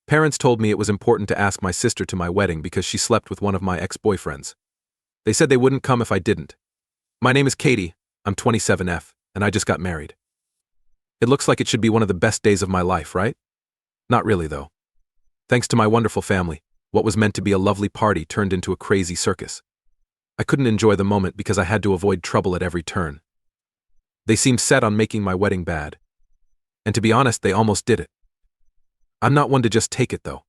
Parents told me it was important to ask my sister to my wedding because she slept with one of my ex-boyfriends. They said they wouldn't come if I didn't. My name is Katie, I'm 27F, and I just got married. It looks like it should be one of the best days of my life, right? Not really, though. Thanks to my wonderful family, what was meant to be a lovely party turned into a crazy circus. I couldn't enjoy the moment because I had to avoid trouble at every turn. They seemed set on making my wedding bad. And to be honest, they almost did it. I'm not one to just take it, though.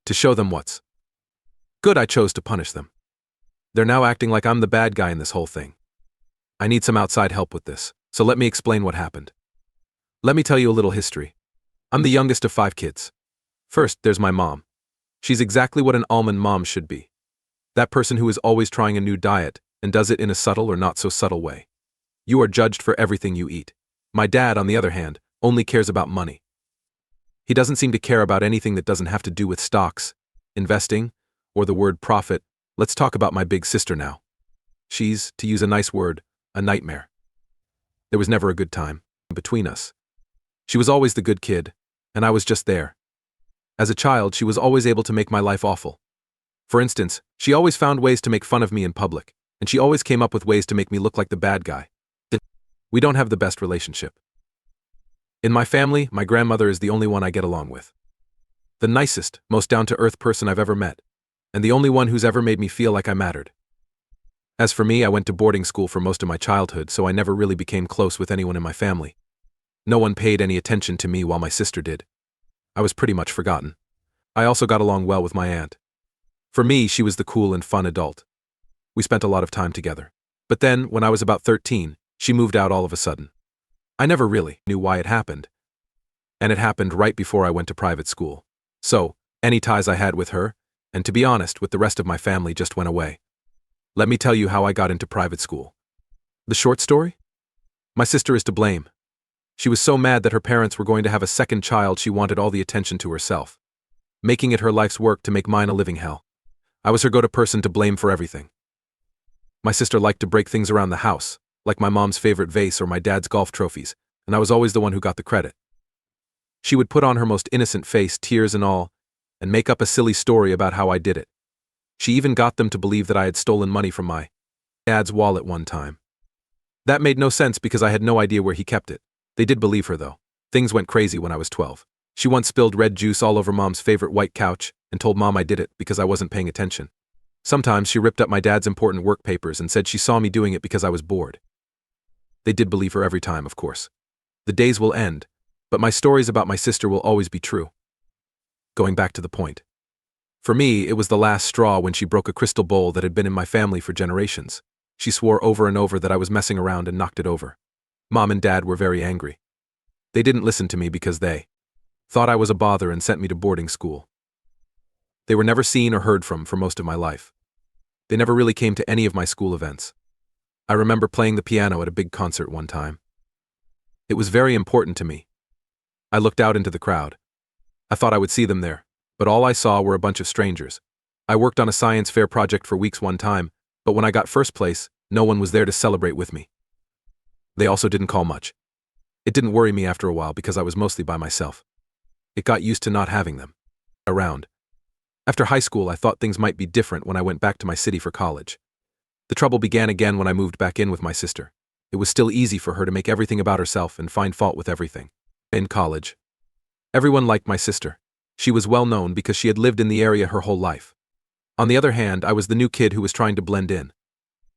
To show them what's good, I chose to punish them. They're now acting like I'm the bad guy in this whole thing. I need some outside help with this, so let me explain what happened. Let me tell you a little history. I'm the youngest of 5 kids. First, there's my mom. She's exactly what an almond mom should be. That person who is always trying a new diet and does it in a subtle or not so subtle way. You are judged for everything you eat. My dad, on the other hand, only cares about money. He doesn't seem to care about anything that doesn't have to do with stocks, investing, or the word profit. Let's talk about my big sister now. She's, to use a nice word, a nightmare. There was never a good time between us. She was always the good kid, and I was just there. As a child, she was always able to make my life awful. For instance, she always found ways to make fun of me in public, and she always came up with ways to make me look like the bad guy. We don't have the best relationship. In my family, my grandmother is the only one I get along with. The nicest, most down-to-earth person I've ever met, and the only one who's ever made me feel like I mattered. As for me, I went to boarding school for most of my childhood, so I never really became close with anyone in my family. No one paid any attention to me while my sister did. I was pretty much forgotten. I also got along well with my aunt. For me, she was the cool and fun adult. We spent a lot of time together. But then, when I was about 13, she moved out all of a sudden. I never really knew why it happened. And it happened right before I went to private school. So, any ties I had with her, and to be honest, with the rest of my family, just went away. Let me tell you how I got into private school. The short story? My sister is to blame. She was so mad that her parents were going to have a second child, she wanted all the attention to herself, making it her life's work to make mine a living hell. I was her go-to person to blame for everything. My sister liked to break things around the house, like my mom's favorite vase or my dad's golf trophies, and I was always the one who got the credit. She would put on her most innocent face, tears and all, and make up a silly story about how I did it. She even got them to believe that I had stolen money from my dad's wallet one time. That made no sense because I had no idea where he kept it. They did believe her, though. Things went crazy when I was 12. She once spilled red juice all over Mom's favorite white couch and told Mom I did it because I wasn't paying attention. Sometimes she ripped up my dad's important work papers and said she saw me doing it because I was bored. They did believe her every time, of course. The days will end, but my stories about my sister will always be true. Going back to the point. For me, it was the last straw when she broke a crystal bowl that had been in my family for generations. She swore over and over that I was messing around and knocked it over. Mom and Dad were very angry. They didn't listen to me because they thought I was a bother and sent me to boarding school. They were never seen or heard from for most of my life. They never really came to any of my school events. I remember playing the piano at a big concert one time. It was very important to me. I looked out into the crowd. I thought I would see them there, but all I saw were a bunch of strangers. I worked on a science fair project for weeks one time, but when I got first place, no one was there to celebrate with me. They also didn't call much. It didn't worry me after a while because I was mostly by myself. It got used to not having them around. After high school, I thought things might be different when I went back to my city for college. The trouble began again when I moved back in with my sister. It was still easy for her to make everything about herself and find fault with everything. In college, everyone liked my sister. She was well known because she had lived in the area her whole life. On the other hand, I was the new kid who was trying to blend in.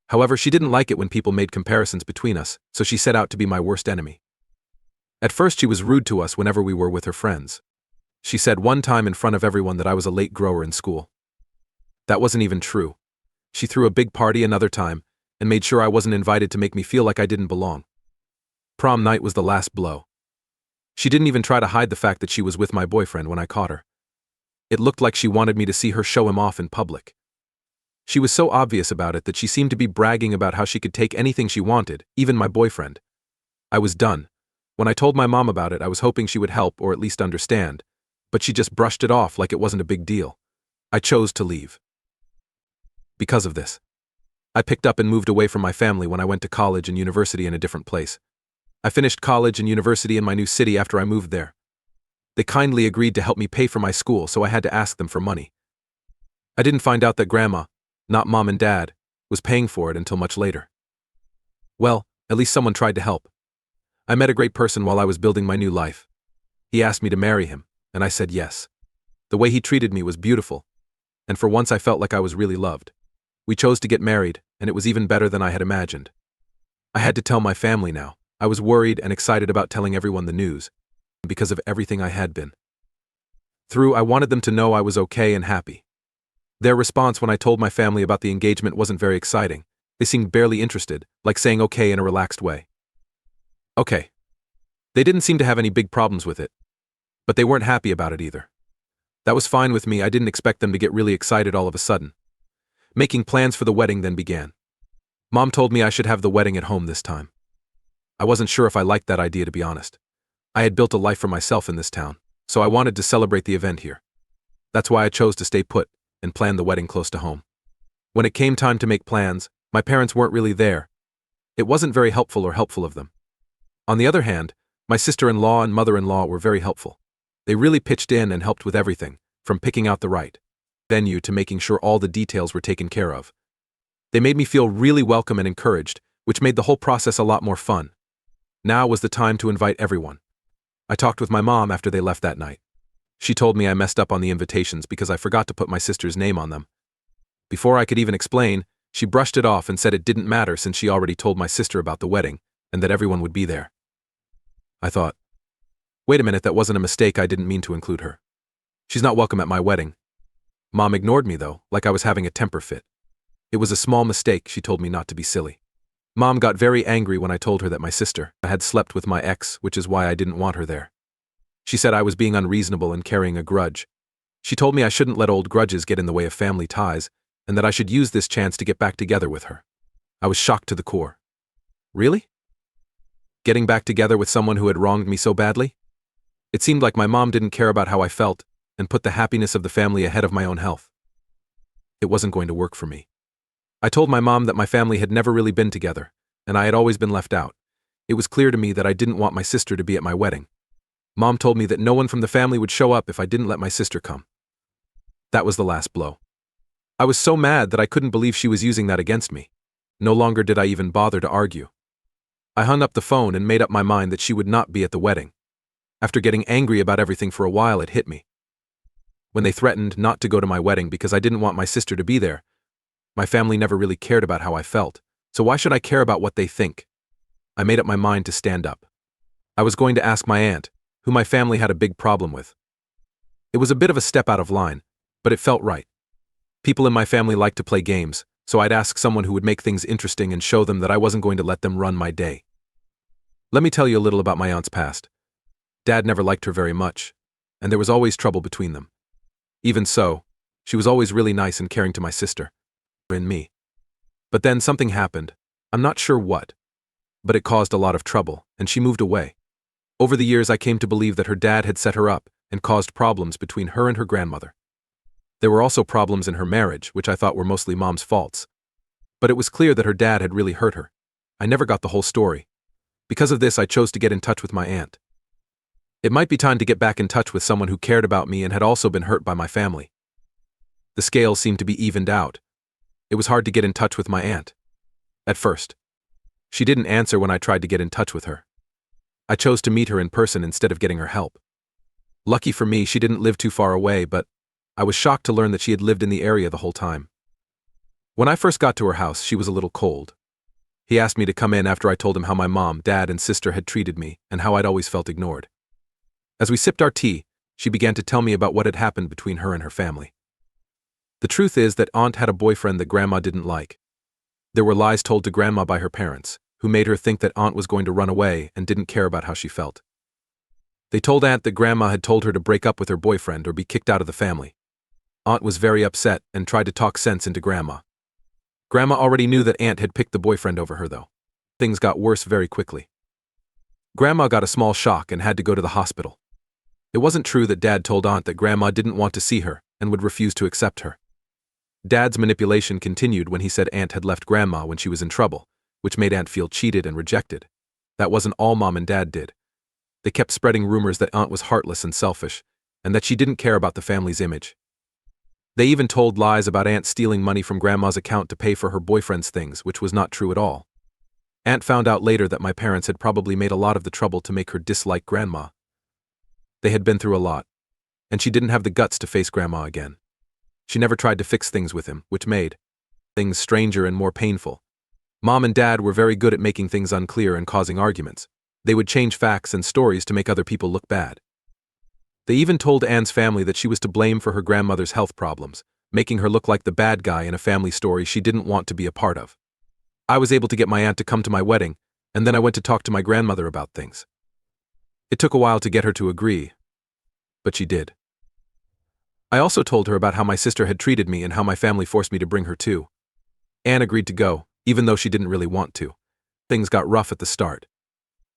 However, she didn't like it when people made comparisons between us, so she set out to be my worst enemy. At first, she was rude to us whenever we were with her friends. She said one time in front of everyone that I was a late grower in school. That wasn't even true. She threw a big party another time and made sure I wasn't invited to make me feel like I didn't belong. Prom night was the last blow. She didn't even try to hide the fact that she was with my boyfriend when I caught her. It looked like she wanted me to see her show him off in public. She was so obvious about it that she seemed to be bragging about how she could take anything she wanted, even my boyfriend. I was done. When I told my mom about it, I was hoping she would help or at least understand, but she just brushed it off like it wasn't a big deal. I chose to leave. Because of this, I picked up and moved away from my family when I went to college and university in a different place. I finished college and university in my new city after I moved there. They kindly agreed to help me pay for my school, so I had to ask them for money. I didn't find out that Grandma, not Mom and Dad, was paying for it until much later. Well, at least someone tried to help. I met a great person while I was building my new life. He asked me to marry him, and I said yes. The way he treated me was beautiful, and for once I felt like I was really loved. We chose to get married, and it was even better than I had imagined. I had to tell my family now. I was worried and excited about telling everyone the news, because of everything I had been through. I wanted them to know I was okay and happy. Their response when I told my family about the engagement wasn't very exciting. They seemed barely interested, like saying okay in a relaxed way. Okay. They didn't seem to have any big problems with it, but they weren't happy about it either. That was fine with me. I didn't expect them to get really excited all of a sudden. Making plans for the wedding then began. Mom told me I should have the wedding at home this time. I wasn't sure if I liked that idea, to be honest. I had built a life for myself in this town, so I wanted to celebrate the event here. That's why I chose to stay put and plan the wedding close to home. When it came time to make plans, my parents weren't really there. It wasn't very helpful of them. On the other hand, my sister-in-law and mother-in-law were very helpful. They really pitched in and helped with everything, from picking out the right venue to making sure all the details were taken care of. They made me feel really welcome and encouraged, which made the whole process a lot more fun. Now was the time to invite everyone. I talked with my mom after they left that night. She told me I messed up on the invitations because I forgot to put my sister's name on them. Before I could even explain, she brushed it off and said it didn't matter since she already told my sister about the wedding and that everyone would be there. I thought, wait a minute, that wasn't a mistake. I didn't mean to include her. She's not welcome at my wedding. Mom ignored me though, like I was having a temper fit. It was a small mistake. She told me not to be silly. Mom got very angry when I told her that my sister had slept with my ex, which is why I didn't want her there. She said I was being unreasonable and carrying a grudge. She told me I shouldn't let old grudges get in the way of family ties, and that I should use this chance to get back together with her. I was shocked to the core. Really? Getting back together with someone who had wronged me so badly? It seemed like my mom didn't care about how I felt and put the happiness of the family ahead of my own health. It wasn't going to work for me. I told my mom that my family had never really been together, and I had always been left out. It was clear to me that I didn't want my sister to be at my wedding. Mom told me that no one from the family would show up if I didn't let my sister come. That was the last blow. I was so mad that I couldn't believe she was using that against me. No longer did I even bother to argue. I hung up the phone and made up my mind that she would not be at the wedding. After getting angry about everything for a while, it hit me. When they threatened not to go to my wedding because I didn't want my sister to be there, my family never really cared about how I felt, so why should I care about what they think? I made up my mind to stand up. I was going to ask my aunt, who my family had a big problem with. It was a bit of a step out of line, but it felt right. People in my family like to play games, so I'd ask someone who would make things interesting and show them that I wasn't going to let them run my day. Let me tell you a little about my aunt's past. Dad never liked her very much, and there was always trouble between them. Even so, she was always really nice and caring to my sister and me. But then something happened. I'm not sure what, but it caused a lot of trouble, and she moved away. Over the years, I came to believe that her dad had set her up and caused problems between her and her grandmother. There were also problems in her marriage, which I thought were mostly Mom's faults. But it was clear that her dad had really hurt her. I never got the whole story. Because of this, I chose to get in touch with my aunt. It might be time to get back in touch with someone who cared about me and had also been hurt by my family. The scales seemed to be evened out. It was hard to get in touch with my aunt. At first, she didn't answer when I tried to get in touch with her. I chose to meet her in person instead of getting her help. Lucky for me, she didn't live too far away, but I was shocked to learn that she had lived in the area the whole time. When I first got to her house, she was a little cold. He asked me to come in after I told him how my mom, dad, and sister had treated me and how I'd always felt ignored. As we sipped our tea, she began to tell me about what had happened between her and her family. The truth is that Aunt had a boyfriend that Grandma didn't like. There were lies told to Grandma by her parents, who made her think that Aunt was going to run away and didn't care about how she felt. They told Aunt that Grandma had told her to break up with her boyfriend or be kicked out of the family. Aunt was very upset and tried to talk sense into Grandma. Grandma already knew that Aunt had picked the boyfriend over her, though. Things got worse very quickly. Grandma got a small shock and had to go to the hospital. It wasn't true that Dad told Aunt that Grandma didn't want to see her and would refuse to accept her. Dad's manipulation continued when he said Aunt had left Grandma when she was in trouble, which made Aunt feel cheated and rejected. That wasn't all Mom and Dad did. They kept spreading rumors that Aunt was heartless and selfish, and that she didn't care about the family's image. They even told lies about Aunt stealing money from Grandma's account to pay for her boyfriend's things, which was not true at all. Aunt found out later that my parents had probably made a lot of the trouble to make her dislike Grandma. They had been through a lot, and she didn't have the guts to face Grandma again. She never tried to fix things with him, which made things stranger and more painful. Mom and Dad were very good at making things unclear and causing arguments. They would change facts and stories to make other people look bad. They even told Anne's family that she was to blame for her grandmother's health problems, making her look like the bad guy in a family story she didn't want to be a part of. I was able to get my aunt to come to my wedding, and then I went to talk to my grandmother about things. It took a while to get her to agree, but she did. I also told her about how my sister had treated me and how my family forced me to bring her too. Anne agreed to go, even though she didn't really want to. Things got rough at the start.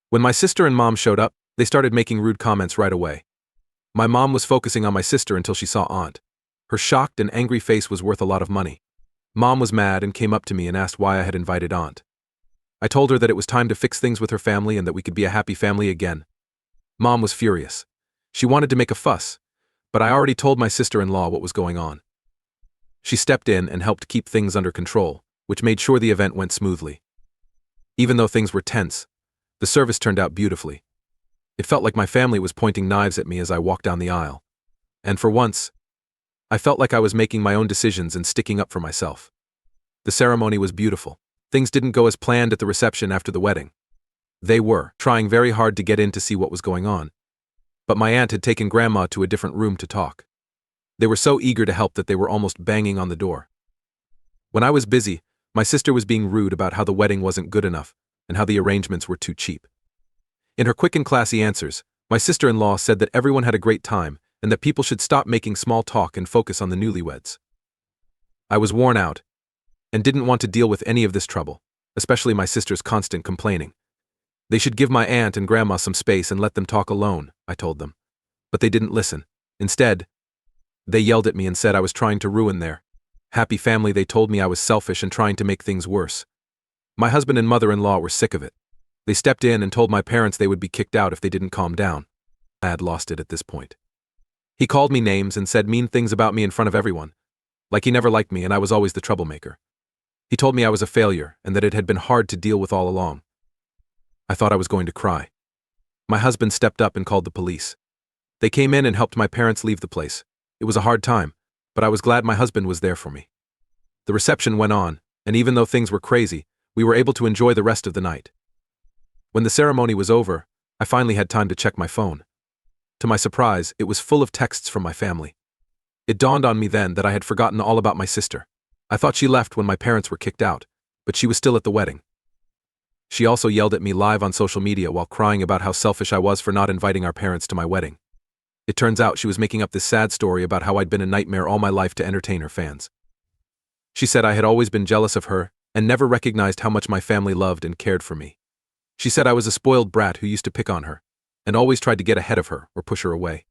When my sister and Mom showed up, they started making rude comments right away. My mom was focusing on my sister until she saw Aunt. Her shocked and angry face was worth a lot of money. Mom was mad and came up to me and asked why I had invited Aunt. I told her that it was time to fix things with her family and that we could be a happy family again. Mom was furious. She wanted to make a fuss, but I already told my sister-in-law what was going on. She stepped in and helped keep things under control, which made sure the event went smoothly. Even though things were tense, the service turned out beautifully. It felt like my family was pointing knives at me as I walked down the aisle. And for once, I felt like I was making my own decisions and sticking up for myself. The ceremony was beautiful. Things didn't go as planned at the reception after the wedding. They were trying very hard to get in to see what was going on. But my aunt had taken Grandma to a different room to talk. They were so eager to help that they were almost banging on the door. When I was busy, my sister was being rude about how the wedding wasn't good enough and how the arrangements were too cheap. In her quick and classy answers, my sister-in-law said that everyone had a great time and that people should stop making small talk and focus on the newlyweds. I was worn out and didn't want to deal with any of this trouble, especially my sister's constant complaining. They should give my aunt and Grandma some space and let them talk alone, I told them. But they didn't listen. Instead, they yelled at me and said I was trying to ruin their happy family. They told me I was selfish and trying to make things worse. My husband and mother-in-law were sick of it. They stepped in and told my parents they would be kicked out if they didn't calm down. I had lost it at this point. He called me names and said mean things about me in front of everyone, like he never liked me and I was always the troublemaker. He told me I was a failure and that it had been hard to deal with all along. I thought I was going to cry. My husband stepped up and called the police. They came in and helped my parents leave the place. It was a hard time, but I was glad my husband was there for me. The reception went on, and even though things were crazy, we were able to enjoy the rest of the night. When the ceremony was over, I finally had time to check my phone. To my surprise, it was full of texts from my family. It dawned on me then that I had forgotten all about my sister. I thought she left when my parents were kicked out, but she was still at the wedding. She also yelled at me live on social media while crying about how selfish I was for not inviting our parents to my wedding. It turns out she was making up this sad story about how I'd been a nightmare all my life to entertain her fans. She said I had always been jealous of her and never recognized how much my family loved and cared for me. She said I was a spoiled brat who used to pick on her and always tried to get ahead of her or push her away.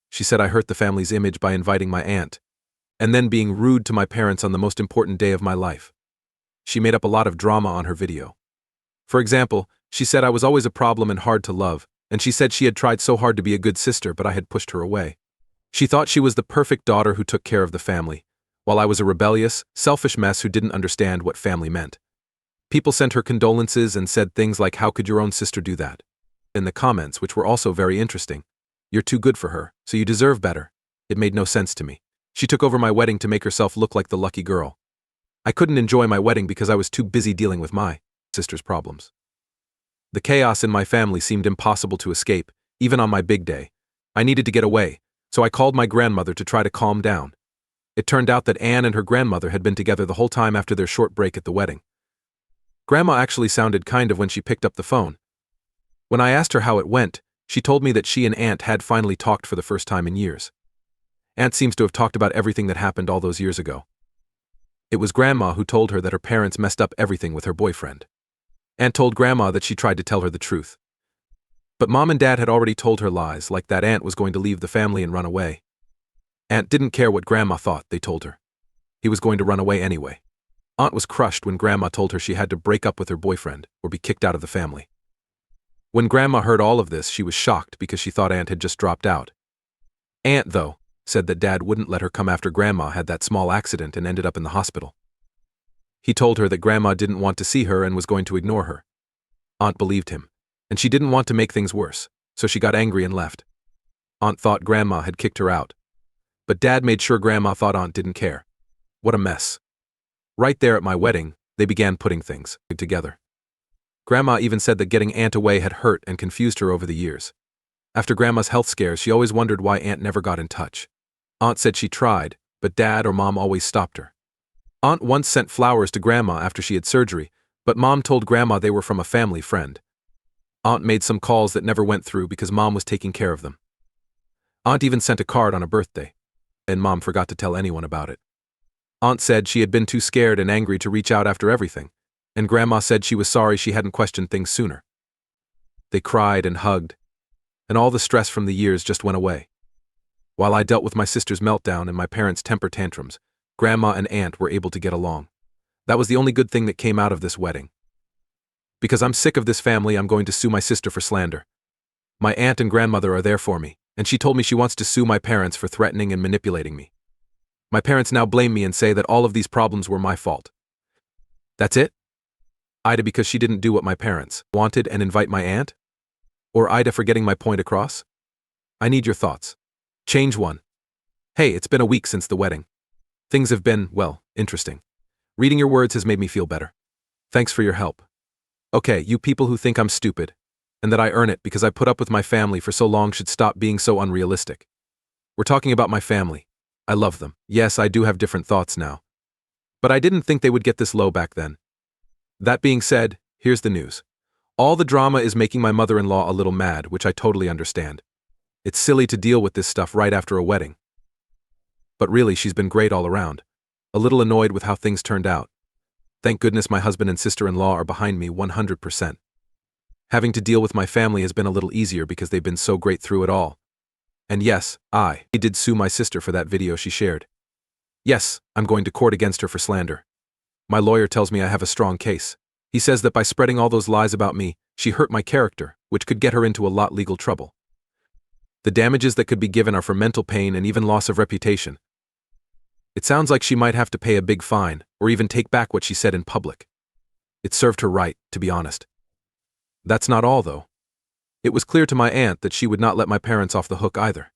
She said I hurt the family's image by inviting my aunt and then being rude to my parents on the most important day of my life. She made up a lot of drama on her video. For example, she said I was always a problem and hard to love, and she said she had tried so hard to be a good sister but I had pushed her away. She thought she was the perfect daughter who took care of the family, while I was a rebellious, selfish mess who didn't understand what family meant. People sent her condolences and said things like, "How could your own sister do that?" in the comments, which were also very interesting. "You're too good for her, so you deserve better." It made no sense to me. She took over my wedding to make herself look like the lucky girl. I couldn't enjoy my wedding because I was too busy dealing with my sister's problems. The chaos in my family seemed impossible to escape, even on my big day. I needed to get away, so I called my grandmother to try to calm down. It turned out that Anne and her grandmother had been together the whole time after their short break at the wedding. Grandma actually sounded kind of when she picked up the phone. When I asked her how it went, she told me that she and Aunt had finally talked for the first time in years. Aunt seems to have talked about everything that happened all those years ago. It was Grandma who told her that her parents messed up everything with her boyfriend. Aunt told Grandma that she tried to tell her the truth. But Mom and Dad had already told her lies, like that Aunt was going to leave the family and run away. Aunt didn't care what Grandma thought, they told her. He was going to run away anyway. Aunt was crushed when Grandma told her she had to break up with her boyfriend or be kicked out of the family. When Grandma heard all of this, she was shocked because she thought Aunt had just dropped out. Aunt, though, said that Dad wouldn't let her come after Grandma had that small accident and ended up in the hospital. He told her that Grandma didn't want to see her and was going to ignore her. Aunt believed him, and she didn't want to make things worse, so she got angry and left. Aunt thought Grandma had kicked her out. But Dad made sure Grandma thought Aunt didn't care. What a mess. Right there at my wedding, they began putting things together. Grandma even said that getting Aunt away had hurt and confused her over the years. After Grandma's health scares, she always wondered why Aunt never got in touch. Aunt said she tried, but Dad or Mom always stopped her. Aunt once sent flowers to Grandma after she had surgery, but Mom told Grandma they were from a family friend. Aunt made some calls that never went through because Mom was taking care of them. Aunt even sent a card on a birthday, and Mom forgot to tell anyone about it. Aunt said she had been too scared and angry to reach out after everything, and Grandma said she was sorry she hadn't questioned things sooner. They cried and hugged, and all the stress from the years just went away. While I dealt with my sister's meltdown and my parents' temper tantrums, Grandma and Aunt were able to get along. That was the only good thing that came out of this wedding. Because I'm sick of this family, I'm going to sue my sister for slander. My aunt and grandmother are there for me, and she told me she wants to sue my parents for threatening and manipulating me. My parents now blame me and say that all of these problems were my fault. That's it? AITA because she didn't do what my parents wanted and invite my aunt? Or AITA for getting my point across? I need your thoughts. Change 1. Hey, it's been a week since the wedding. Things have been, well, interesting. Reading your words has made me feel better. Thanks for your help. Okay, you people who think I'm stupid, and that I earn it because I put up with my family for so long should stop being so unrealistic. We're talking about my family. I love them. Yes, I do have different thoughts now. But I didn't think they would get this low back then. That being said, here's the news. All the drama is making my mother-in-law a little mad, which I totally understand. It's silly to deal with this stuff right after a wedding. But really, she's been great all around. A little annoyed with how things turned out. Thank goodness my husband and sister-in-law are behind me 100%. Having to deal with my family has been a little easier because they've been so great through it all. And yes, I did sue my sister for that video she shared. Yes, I'm going to court against her for slander. My lawyer tells me I have a strong case. He says that by spreading all those lies about me, she hurt my character, which could get her into a lot of legal trouble. The damages that could be given are for mental pain and even loss of reputation. It sounds like she might have to pay a big fine, or even take back what she said in public. It served her right, to be honest. That's not all, though. It was clear to my aunt that she would not let my parents off the hook either.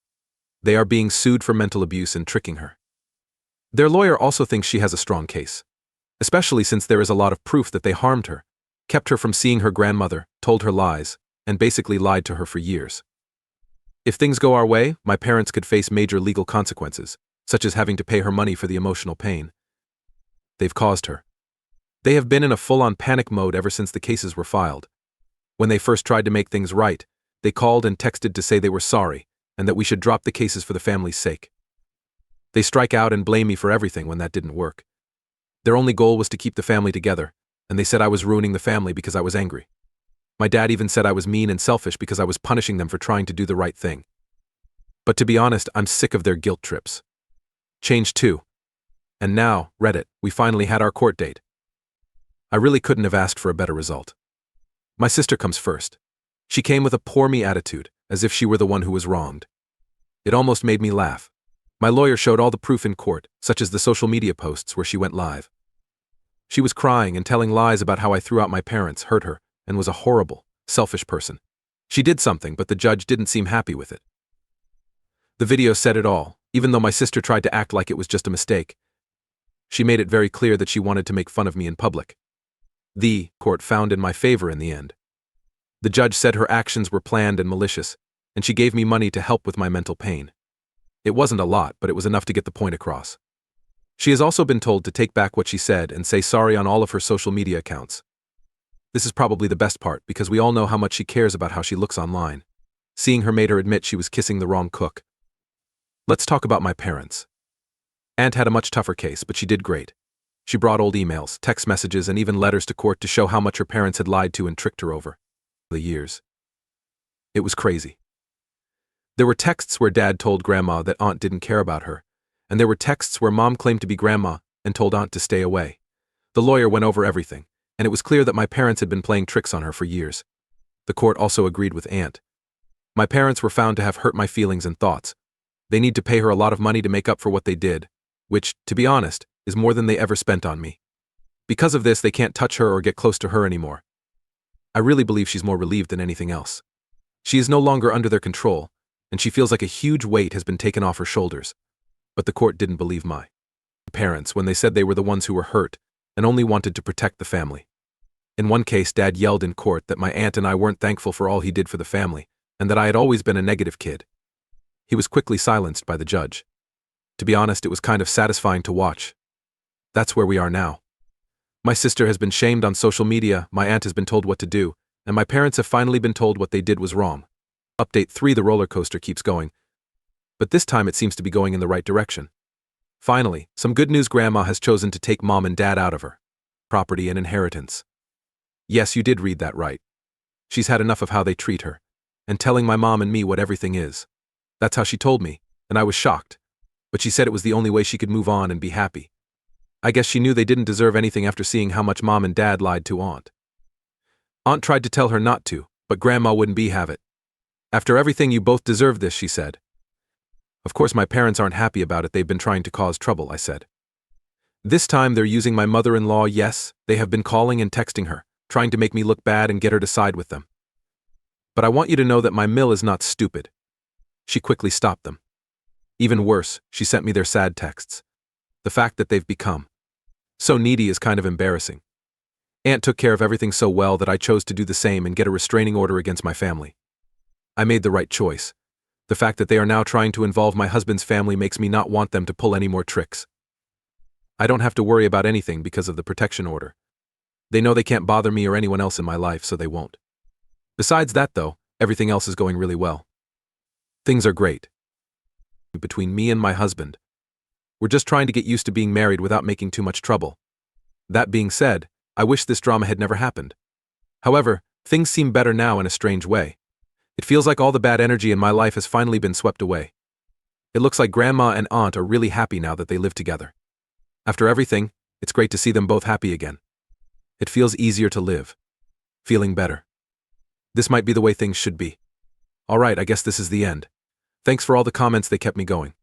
They are being sued for mental abuse and tricking her. Their lawyer also thinks she has a strong case, especially since there is a lot of proof that they harmed her, kept her from seeing her grandmother, told her lies, and basically lied to her for years. If things go our way, my parents could face major legal consequences, such as having to pay her money for the emotional pain they've caused her. They have been in a full-on panic mode ever since the cases were filed. When they first tried to make things right, they called and texted to say they were sorry, and that we should drop the cases for the family's sake. They strike out and blame me for everything when that didn't work. Their only goal was to keep the family together, and they said I was ruining the family because I was angry. My dad even said I was mean and selfish because I was punishing them for trying to do the right thing. But to be honest, I'm sick of their guilt trips. Change 2. And now, Reddit, we finally had our court date. I really couldn't have asked for a better result. My sister comes first. She came with a poor me attitude, as if she were the one who was wronged. It almost made me laugh. My lawyer showed all the proof in court, such as the social media posts where she went live. She was crying and telling lies about how I threw out my parents, hurt her, and was a horrible, selfish person. She did something, but the judge didn't seem happy with it. The video said it all, even though my sister tried to act like it was just a mistake. She made it very clear that she wanted to make fun of me in public. The court found in my favor in the end. The judge said her actions were planned and malicious, and she gave me money to help with my mental pain. It wasn't a lot, but it was enough to get the point across. She has also been told to take back what she said and say sorry on all of her social media accounts. This is probably the best part because we all know how much she cares about how she looks online. Seeing her made her admit she was kissing the wrong cook. Let's talk about my parents. Aunt had a much tougher case, but she did great. She brought old emails, text messages, and even letters to court to show how much her parents had lied to and tricked her over the years. It was crazy. There were texts where Dad told Grandma that Aunt didn't care about her, and there were texts where Mom claimed to be Grandma and told Aunt to stay away. The lawyer went over everything, and it was clear that my parents had been playing tricks on her for years. The court also agreed with Aunt. My parents were found to have hurt my feelings and thoughts. They need to pay her a lot of money to make up for what they did, which, to be honest, is more than they ever spent on me. Because of this, they can't touch her or get close to her anymore. I really believe she's more relieved than anything else. She is no longer under their control, and she feels like a huge weight has been taken off her shoulders. But the court didn't believe my parents when they said they were the ones who were hurt and only wanted to protect the family. In one case, Dad yelled in court that my aunt and I weren't thankful for all he did for the family, and that I had always been a negative kid. He was quickly silenced by the judge. To be honest, it was kind of satisfying to watch. That's where we are now. My sister has been shamed on social media, my aunt has been told what to do, and my parents have finally been told what they did was wrong. Update 3: the roller coaster keeps going. But this time it seems to be going in the right direction. Finally, some good news: Grandma has chosen to take Mom and Dad out of her property and inheritance. Yes, you did read that right. She's had enough of how they treat her, and telling my mom and me what everything is. That's how she told me, and I was shocked. But she said it was the only way she could move on and be happy. I guess she knew they didn't deserve anything after seeing how much Mom and Dad lied to Aunt. Aunt tried to tell her not to, but Grandma wouldn't have it. After everything, you both deserve this, she said. Of course my parents aren't happy about it, they've been trying to cause trouble, I said. This time they're using my mother-in-law, yes, they have been calling and texting her, trying to make me look bad and get her to side with them. But I want you to know that my mill is not stupid. She quickly stopped them. Even worse, she sent me their sad texts. The fact that they've become so needy is kind of embarrassing. Aunt took care of everything so well that I chose to do the same and get a restraining order against my family. I made the right choice. The fact that they are now trying to involve my husband's family makes me not want them to pull any more tricks. I don't have to worry about anything because of the protection order. They know they can't bother me or anyone else in my life, so they won't. Besides that, though, everything else is going really well. Things are great. Between me and my husband, we're just trying to get used to being married without making too much trouble. That being said, I wish this drama had never happened. However, things seem better now in a strange way. It feels like all the bad energy in my life has finally been swept away. It looks like Grandma and Aunt are really happy now that they live together. After everything, it's great to see them both happy again. It feels easier to live. Feeling better. This might be the way things should be. Alright, I guess this is the end. Thanks for all the comments, they kept me going.